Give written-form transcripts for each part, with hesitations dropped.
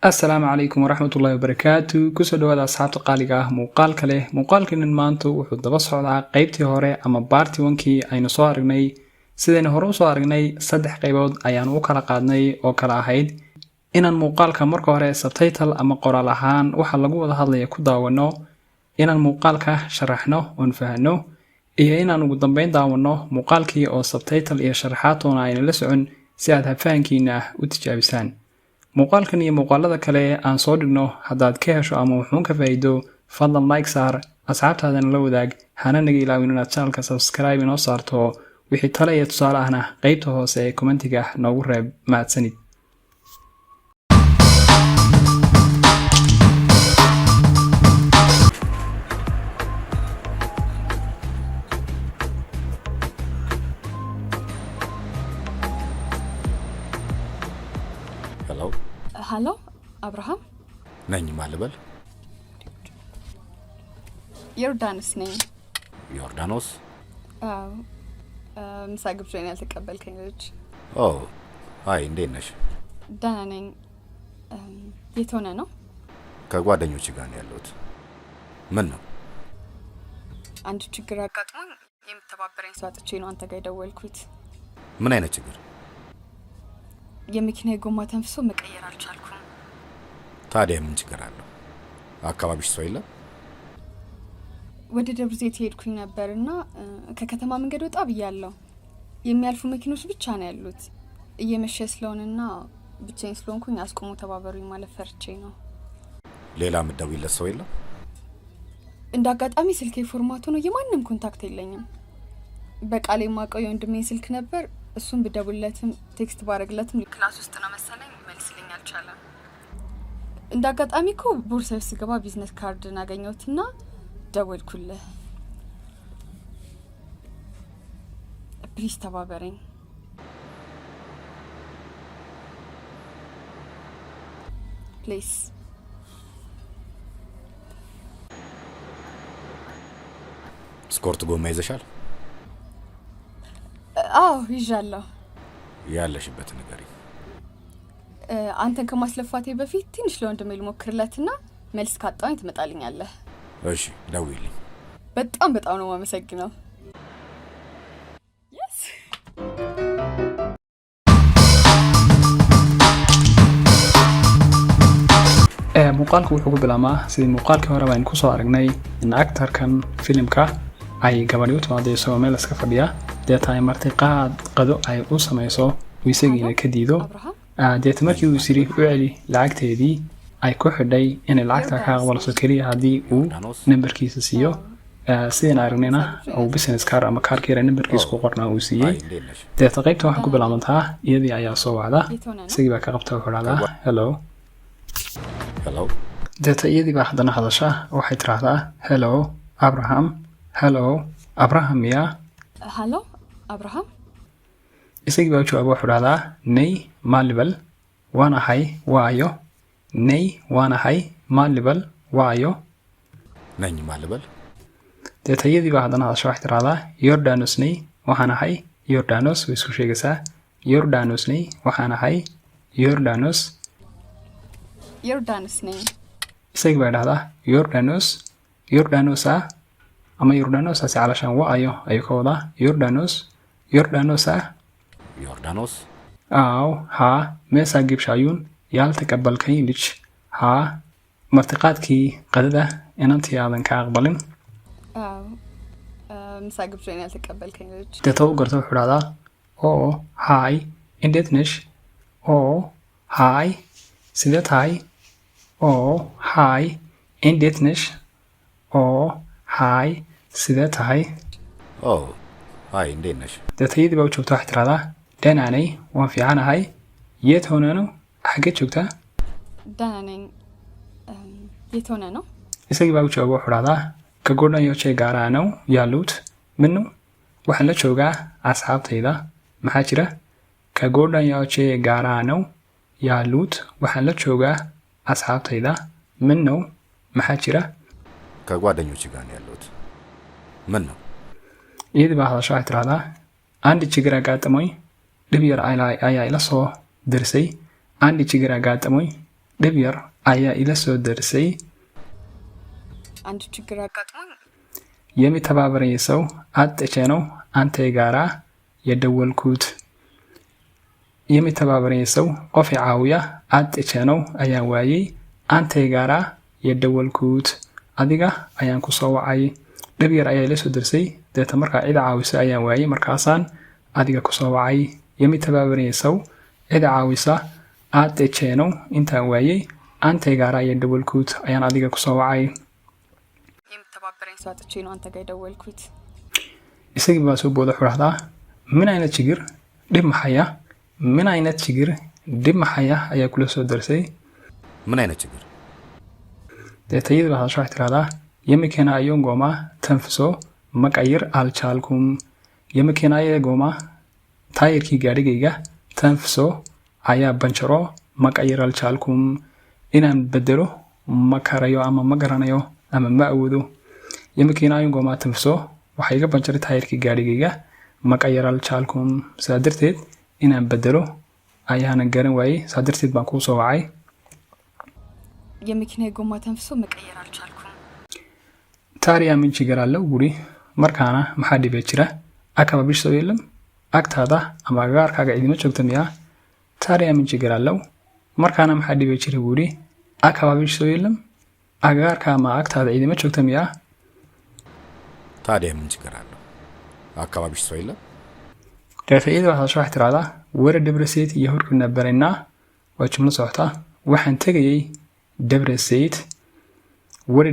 السلام عليكم ورحمة الله وبركاته كسو دوادا أصحابتا قاليقا muuqaalka leh muuqaalkeenan maanta wuxuu daba socdaa qaybtii hore ama baarti 1kii aynu soo aragnay sidaynu hore u soo aragnay saddex qaybood ayaan u kala qaadnay oo kala ahayd inaan muuqaalka marka hore subtitle ama qoraal ahaan waxa lagu wada hadlaya ku daawano inaan muuqaalka sharaxno oo fahanno iyo inaan ugu dambeyn daawano muuqaalkii oo subtitle iyo sharaxaaduna aynu la socon si aad fahankiina u tijaabisaan muuqaalkan iyo muuqaalada kale aan soo dhigno haddaad ka hesho ama wuxuun ka faa'iido fadlan like saar asxaabtaadana la wadaag hana naga ilaawin inaad channelka subscribe inoo saarto wixii tale iyo tusaale ahna qaybta hoose ee commentiga noogu reeb mahadsanid Hello, Abraham? ناني مالبل يوردانوس نين يوردانوس مساقب جيني ألتقبل كينيج هاي እንዴት ነሽ ደህና ነኝ የት ሆነ ነው ከጓደኞች ጋር ነው ያለሁት ምን ነው አንድ ችግር አጋጥሞኝ የምተባበረኝ ሰው አጥቼ ነው አንተ ጋር የደወልኩት ምን አይነት ችግር የመኪና ጎማ ተንፍሶ መቀየር አልቻልኩም ታዲያ ምን ችግር አለው አካባቢሽ ሰው የለም ወደ ደብረ ዘይት ሄድኩኝ ነበርና ከከተማ መንገድ ወጣ ብያለሁ የሚያልፉ መኪኖች ብቻ ነው ያሉት እየመሸ ስለሆነና ብቻዬን ስለሆንኩኝ አስቆሙ ተባበሩኝ ማለት ፈርቼ ነው ሌላ ምደውይለት ሰው የለም እንዳጋጣሚ ስልኬ ፎርማቱ ነው የማንንም ኮንታክት የለኝም በቃሌ ማቀው የወንድሜ ስልክ ነበር እሱን ብደውልለትም ቴክስት ባረግለትም ክላስ ውስጥ ነው መሰለኝ መልስልኝ አልቻለም እንዳጋጣሚ እኮ ቦርሳዬ ስገባ ቢዝነስ ካርድ አገኘሁትና ደወልኩልህ ፕሊዝ ተባበረኝ ፕሊዝ ስኮርት ጎማ ይዘሻል ይዣለሁ ያለሽበት ንገሪ አንተን ከማስለፋቴ በፊት ትንሽ ለወንድሜ ልሞክርለትና መልስ ካጣኝ ትመጣልኛለህ እሺ ደውይልኝ በጣም ነው ማመሰግነው muuqaalku wuxuu ku bilaabmaa sidii muuqaalkii hore baan ku soo aragnay in actorkan filimka ay gabadhi u timaado isagoo meel iska fadhiya deeta ay martay qado ay u samayso isagiina ka diido deeta markii uu siri u celi lacagteedii ay ku xidhay inay lacagta ka aqbalso kaliya haddii uu nambarkiisa siiyo sidaan aragnayna uu business card ama kaarkiisa nambarkiisa ku qornaa uu siiyey deeta qaybta waxay ku bilaabantaa iyadii ayaa soo wacda isagii baa ka qabta wuxuu dhahdaa hello deeta iyadii baa haddana hadasha waxay tiraahdaa hello Abraham ya hello Abraham isagii baa jawaab wuxuu dhahdaa nay maalibal waanahay waayo nay waanahay maalibal waayo ነኝ ማልበል deeta iyadii baa haddana hadasha waxay tiraahdaa Yordanos nay waxaanahay Yordanos way isku sheegaysaa Yordanos nay waxaanahay Yordanos nay isagii baa dhahdaa Yordanos ama Yordanos asi calashaan waayo ayuu ka wadaa Yordanos ها meesaa gibshaayuun yaaltaqabalkay lij haa martiqaadkii qadada inantii aadan ka aqbalin مساقب جيني ألتقبلكي لج deeta u garta wuxuu dhahdaa hi indetnish hi sidee tahay hi indetnish hi sidee tahay هاي እንዴት ነሽ deeta iyadii baa u joogta waxay tiraahdaa danaanay waan fiicanahay yeet honaano xagee joogtaa danaanay yeet honaano isagii baa u jawaab wuxuu dhahdaa ka godhayo jee gaaraanow yaaluut minu waxaan la joogaa asxaabtayda maxaa jira ka godhayo jee gaaraanow yaaluut waxaan la joogaa asxaabtayda minu maxaa jira ከጓደኞች ጋር ነው ያለሁት ምን ነው iyadii baa hadasho waxay tiraahdaa አንድ ችግር አጋጥሞኝ dhib yar ayaa ila soo dirsay aan ijigara gaadamay dhib yar ayaa ila soo darsay አንድ ችግር አጋጥሞኝ የሚተባበረኝ ሰው አጥቼ ነው አንተ ጋራ የደወልኩት የሚተባበረኝ ሰው qof caawiya አጥቼ ነው ayaan waayay አንተ ጋራ የደወልኩት adiga ayaan ku soo wacay dhib yar ayaa ila soo darsay deeta markaa cid caawisa ayaan waayay markaasaan adiga ku soo wacay የሚተባበረኝ ሰው cid caawisa አጥቼ ነው intaan waayay አንተ ጋራ የደወልኩት ayaan adiga ku soo wacay የሚተባበረኝ ሰው አጥቼ ነው አንተ ጋር የደወልኩት isagii baa soo booda xuraxdaa min ayna jigir dhib maxaya min ayna jigir dhib maxaya ayaa kula soo darsay ምን አይነት ችግር deetayada waxaa soo xiraahdaa yamikeena ayoon gooma tanfiso maqayir alchaalkum yamikeena ayaa gooma taayirkii gaadhigayga tanfiso ayaa banjaro maqayir alchaalkum inaan bedelo ma karayo ama ma garanayo ama ma awoodo yamikeena ayoon gooma tanfiso waxay iga banjaray taayirkii gaadhigayga maqayir alchaalkum saa darteed inaan bedelo ayaanan garan waayey saa darteed baan kuu soo wacay የመኪና ጎማ ተንፍሶ መቀየር አልቻልኩም ታዲያ ምን ችግር አለው ጉሪ markaana maxaa dhibay jira akababish soo yeelam agtaada ama agagaarkaaga idima joogta miyaa taadiya min ችግር አለው markaana maxaa dhibay jira guuri akababish soo yeelam agagaarka ama agtaada idima joogta miyaa ታዲያ ምን ችግር አለው አካባቢሽ ሰው የለም deetayada waxaa soo xiraahdaa wara debrseed iyo horku nabarayna waa jumlo socota waxaan tagayay debrseed wara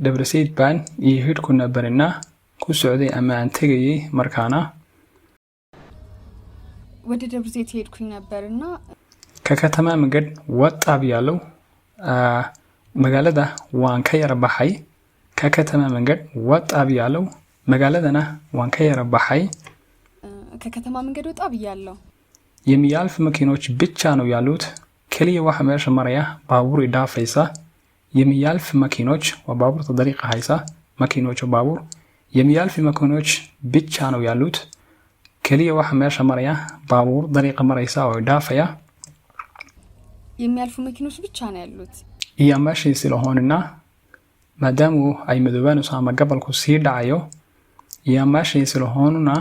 debrseed baan iyo horku nabarayna ku socday ama aan tagayay markaana ወደ ደብረዘይት ሄድኩኝ ነበርና ከከተማ መንገድ ወጣ ብያለሁ magaalada waan ka yara baxay ከከተማ መንገድ ወጣ ብያለሁ magaaladana waan ka yara baxay ከከተማ መንገድ ወጣ ብያለሁ የሚያልፍ መኪኖች ብቻ ነው ያሉት ከሊያ waxa meesha maraya baabuur idaafaysa የሚያልፍ መኪኖች ወባቡር ተደሪቃ ሃይሳ መኪኖች ባቡር የሚያልፍ መኪኖች ብቻ ነው ያሉት ከሊያ waxa meesha maraya baabuur dariiqa maraysa oo idaafaya የሚያልፉ መኪኖች ብቻ ነው ያሉት iyamashi silahoonina maadaama ay madoobaanayso ama gabalku sii dhacayo iyamashi silahoonuna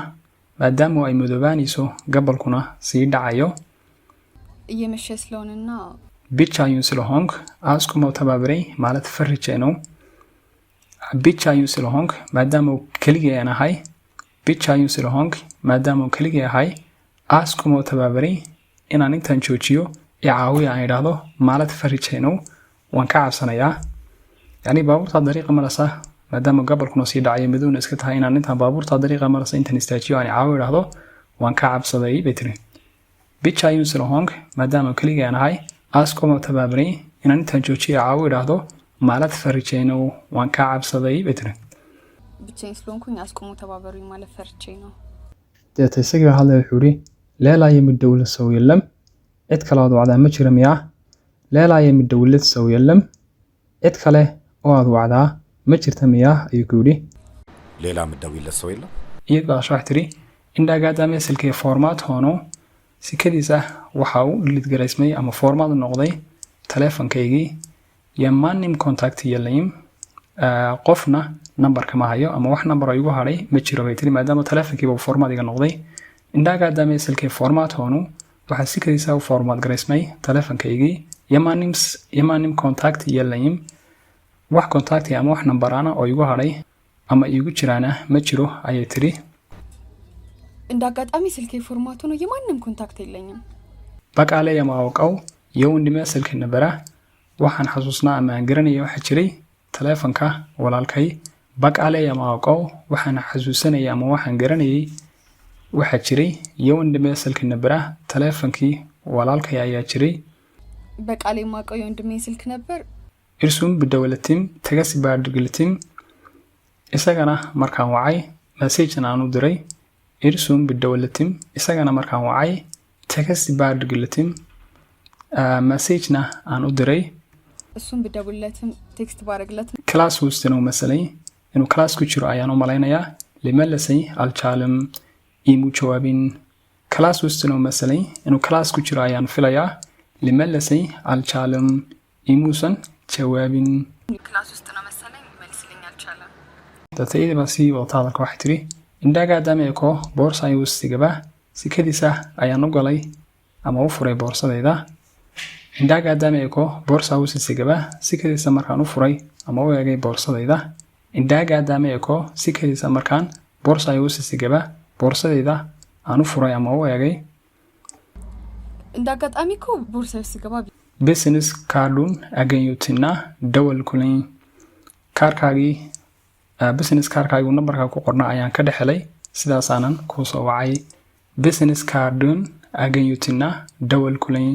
maadaama ay madoobaanayso gabalkuna sii dhacayo እየመሸ ስለሆነና ብቻዩን ስለሆንክ አስቁመው ተባብረኝ ማለት ፈርቼ ነው ብቻዩን ስለሆንክ ማዳመው ከልጌ ናሃይ ብቻዩን ስለሆንክ ማዳመው ከልጌ ናሃይ አስቁመው ተባብረኝ እናን ተንቾቺዮ ያአዊ አይዳሎ ማለት ፈርቼ ነው waan ka cabsanayaa yani baabuurta dariiqa marasa maadaama gabalkuna sii dhacay madoona iska tahay inaan intaan baabuurta dariiqa marasa intaan istaajiyo aan caawi idhaahdo waan ka cabsaday bay tiri bichaayun silahonk maadaama keliga aan ahay askuma tabaabray inaan intaan joojiyo caawi idhaahdo maalad farjeyno waan ka cabsaday bay tiri bichayn silahonkuñ askuma tabaabray maalad farjeyno deeta isaga hadlay wuxuu yiri leelaayo midowla soo yeelam cid kale oo wacdaa ma jira miyaa leelaayo midowlad soo yeelam cid kale oo aad wacdaa ma jirta miyaa ayuu ku yiri ሌላ midowlad soo yeelam iyada sharax tiri indhaagaadame silkee format hoono sikadiisa waxa uu dhilid garaysmay ama format noqday teleefankaygii yamaanim contact yeelayim qofna numberka ma hayo ama wax number ay ugu haray ma jiro bay tiri maadaama teleefankiiba format iga noqday indhaagaadame silkee format hoono waxa sikadiisa uu format garaysmay teleefankaygii yamaanim contact yeelayim wax contact ama wax number ana oo igu haray ama igu jiraana ma jiro ayay tiri እንዳጋጣሚ ስልኬ ፎርማቱ ነው የማንም ኮንታክት የለኝም በቃለ የማውቀው የወንድሜ ስልክ ነበረ waxaan xasuusnaa ama aan garanayay waxa jiray teleefanka walaalkay baqaale የማውቀው waxaan xasuusanayay ama waxaan garanayay waxa jiray የወንድሜ ስልክ ነበረ teleefankii walaalkay ayaa jiray በቃለ የማውቀው የወንድሜ ስልክ ነበር እርሱም ብደወለትም ተገስ ባድርግልትም isagana markaan wacay message aanu diray እርሱም ብደወለትም isagana markaan wacay text ባድርግልትም message aanu diray እሱም ብደውለትም ቴክስት ባረግለትም ክላስ ውስጥ ነው መሰለኝ inuu ክላስ ku jiro ayaan u malaynayaa limelasay alchaalam imu jawaabin ክላስ ውስጥ ነው መሰለኝ inuu ክላስ ku jiro ayaan filayaa ሊመለሰኝ አልቻለም። ኢሙሰን ጀዋቢን ክላስ ውስጥ ነው መሰለኝ መልስልኝ አልቻለም። dadkayda baa sii wadataa hadalka waxay tiri indhaagaadaama eko boorsay uu sigaba sikadiisa ayaan u galay ama u furay boorsadayda indhaagaadaama eko boorsa uu sigaba sikadiisa markaan u furay ama u eegay boorsadayda indhaagaadaama eko sikadiisa markaan boorsay uu sigaba boorsadayda aan u furay ama u eegay እንዳጋጣሚ እኮ ቦርሳዬ ውስጥ ገባ business cardun aganyutina dawal kulay kaarkaagi business kaarkaagi numberka ku qorna ayaan ka dhaxlay sidaas aanan ku soo wacay business cardun aganyutina dawal kulay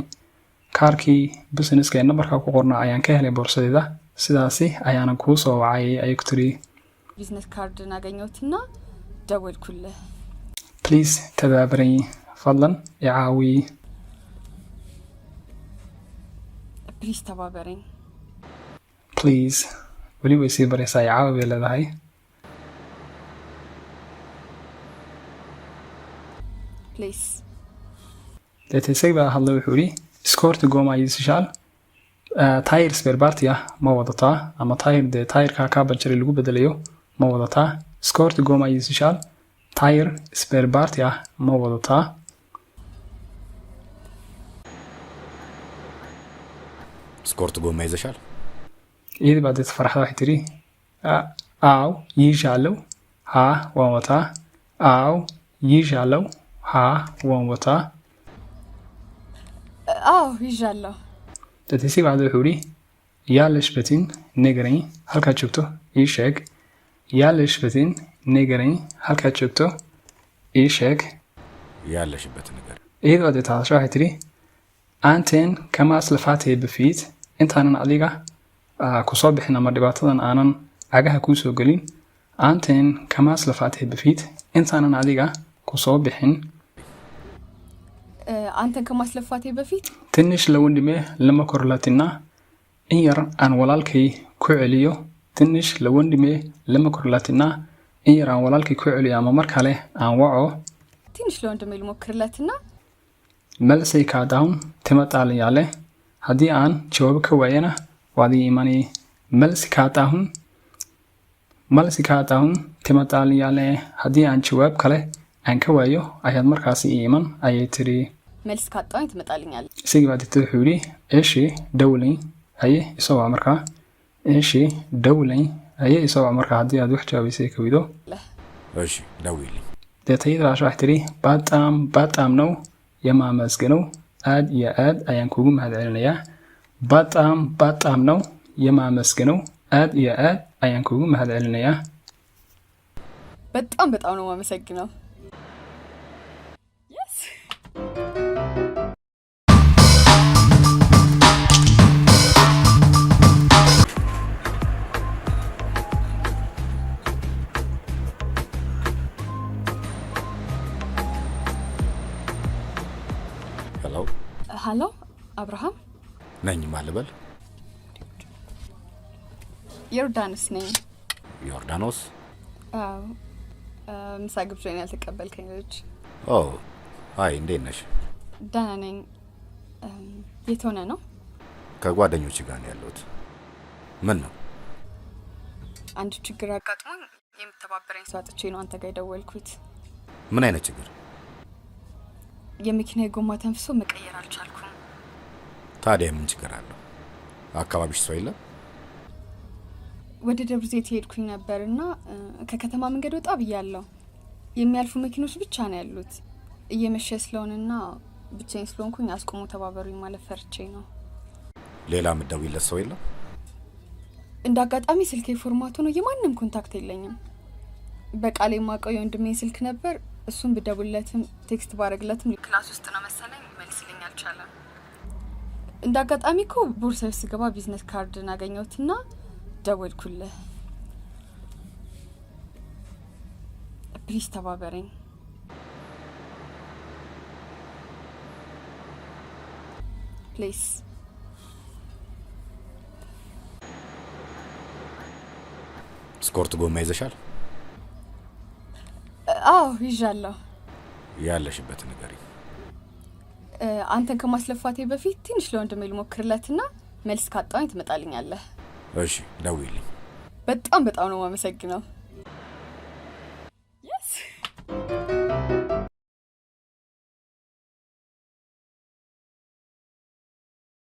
kaarkii business ka numberka ku qorna ayaan ka helay boorsadayda sidaasi ayaan ku soo wacay ay ku tiri business cardun aganyutina dawal kulay please tabaabari fadlan icaawi please tabaabari please wali way sii baraysaa icaawi bay leedahay please deetay baa hadlay wuxuu yidhi iskoorti gooma ayisishaal tayir spare party ah ma wadataa ama tayir dee tayirka kaa banjaray lagu bedelayo ma wadataa iskoorti gooma ayisishaal tayir spare party ah ma wadataa ስኮርት ጎማ ይዘሻል? iyadii baa deeta farxada waxay tiri aaw yiishaalow haa waan wataa aaw yiishaalow haa waan wataa አዎ ይዣለሁ deetay baa wuxuu yidhi yaa lashbatin negaray halkaad joogto ii sheeg yaa lashbatin negaray halkaad joogto ii sheeg ያለሽበት ነገር iyadii baa deeta hadasho waxay tiri aanteen kamaas lafaatay bafiid intaanan adiga kusoo bixin ama dhibaatadan aanan cagaha kuu soo gelin aanteen kamaas lafaatay bafiid intaanan adiga kusoo bixin አንተን ከማስለፋቴ በፊት ትንሽ ለወንድሜ ለመኮርላትና in yar aan walaalkay ku celiyo ትንሽ ለወንድሜ ለመኮርላትና in yar aan walaalkay ku celiyo ama mar kale aan waco ትንሽ ለወንድሜ ልሞክርለትና መልሰይ ካዳውን ትመጣልኛለህ haddii aan jawaabo ka waayana waad ii imani መልsi kaadaahun timadaalyaale haddii aan jawaab kale aan ka waayo ayaad markaasi ii iman ayay tiri መልስ ካጣሁኝ ትመጣልኛለህ isigii baa digtay wuxuu yidhi eeshi dawlay haye isoo wac markaa eeshi dawlay haye isoo wac markaa haddii aad wax jawaabaysay ka wido እሺ ደውይልኝ deetayada baa waxay tiri baaxaam ነው የማመስገነው aad iyo aad ayaan kugu mahadcelinayaa baaxaam ነው የማመስገነው aad iyo aad ayaan kugu mahadcelinayaa በጣም ነው የማመሰግነው yes ሄሎ አብርሃም ነኝ ማልበል ዮርዳኖስ ነኝ ዮርዳኖስ አዎ ምሳ ግብዣን ያልተቀበልከኝ ልጅ ኦ አይ እንዴት ነሽ ደህና ነኝ የት ሆነ ነው ከጓደኞች ጋር ነው ያለሁት ምን ነው አንድ ችግር አጋጥሞኝ የምተባበረኝ ሰው አጥቼ ነው አንተ ጋር የደወልኩት ምን አይነት ችግር የመኪና ጎማ ተንፍሶ መቀየር አልቻልኩም ታዲያ ምን ችግር አለው አካባቢሽ ሰው የለም ወደ ደብረ ዘይት ሄድኩኝ ነበርና ከከተማ መንገድ ወጣ ብያለሁ የሚያልፉ መኪኖች ብቻ ነው ያሉት እየመሸ ስለሆነና ብቻዬን ስለሆንኩኝ አስቆሙ ተባበሩኝ ማለት ፈርቼ ነው ሌላ ምደውይለት ሰው የለም እንዳጋጣሚ ስልኬ ፎርማቱ ነው የማንም ኮንታክት የለኝም በቃሌ ማቀው የወንድሜ ስልክ ነበር እሱን ብደውልለትም ቴክስት ባረግለትም ክላስ ውስጥ ነው መሰለኝ መልስልኝ አልቻለም እንዳጋጣሚ እኮ ቦርሳዬ ውስጥ ገባ ቢዝነስ ካርድን አገኘሁትና ደወልኩልህ ፕሊዝ ተባበረኝ ፕሊዝ ስኮርት ጎማ ይዘሻል አዎ ይዣለሁ ያለሽበት ንገሪኝ አንተን ከማስለፋቴ በፊት ትንሽ ለወንድሜ ልሞክርለትና መልስ ካጣኝ ትመጣልኛለህ። እሺ ደውይልኝ። በጣም ነው የማመሰግነው።